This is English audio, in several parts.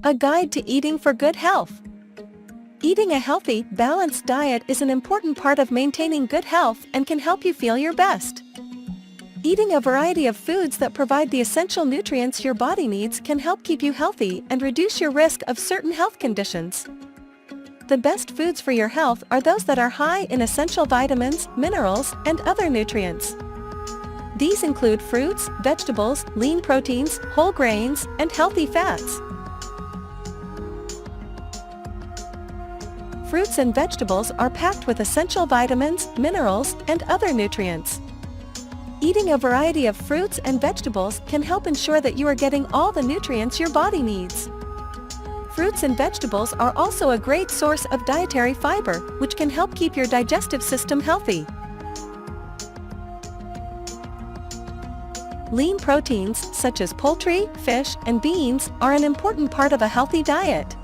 A guide to eating for good health. Eating a healthy, balanced diet is an important part of maintaining good health and can help you feel your best. Eating a variety of foods that provide the essential nutrients your body needs can help keep you healthy and reduce your risk of certain health conditions. The best foods for your health are those that are high in essential vitamins, minerals, and other nutrients. These include fruits, vegetables, lean proteins, whole grains, and healthy fats. Fruits and vegetables are packed with essential vitamins, minerals, and other nutrients. Eating a variety of fruits and vegetables can help ensure that you are getting all the nutrients your body needs. Fruits and vegetables are also a great source of dietary fiber, which can help keep your digestive system healthy. Lean proteins, such as poultry, fish, and beans, are an important part of a healthy diet.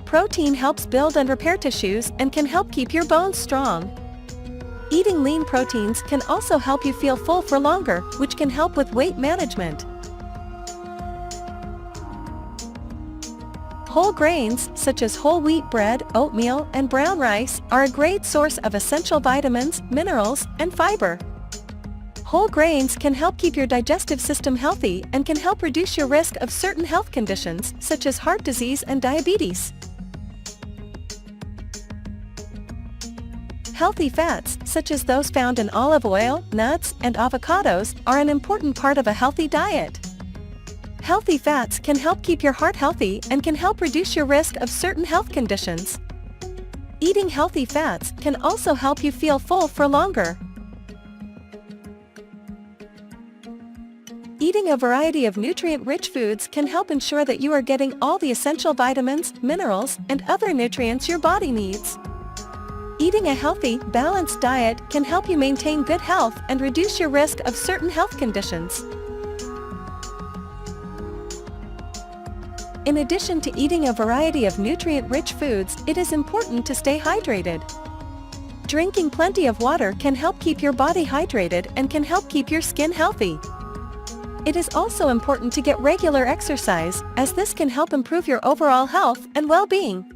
Protein helps build and repair tissues and can help keep your bones strong. Eating lean proteins can also help you feel full for longer, which can help with weight management. Whole grains, such as whole wheat bread, oatmeal, and brown rice, are a great source of essential vitamins, minerals, and fiber. Whole grains can help keep your digestive system healthy and can help reduce your risk of certain health conditions, such as heart disease and diabetes. Healthy fats, such as those found in olive oil, nuts, and avocados, are an important part of a healthy diet. Healthy fats can help keep your heart healthy and can help reduce your risk of certain health conditions. Eating healthy fats can also help you feel full for longer. Eating a variety of nutrient-rich foods can help ensure that you are getting all the essential vitamins, minerals, and other nutrients your body needs. Eating a healthy, balanced diet can help you maintain good health and reduce your risk of certain health conditions. In addition to eating a variety of nutrient-rich foods, it is important to stay hydrated. Drinking plenty of water can help keep your body hydrated and can help keep your skin healthy. It is also important to get regular exercise, as this can help improve your overall health and well-being.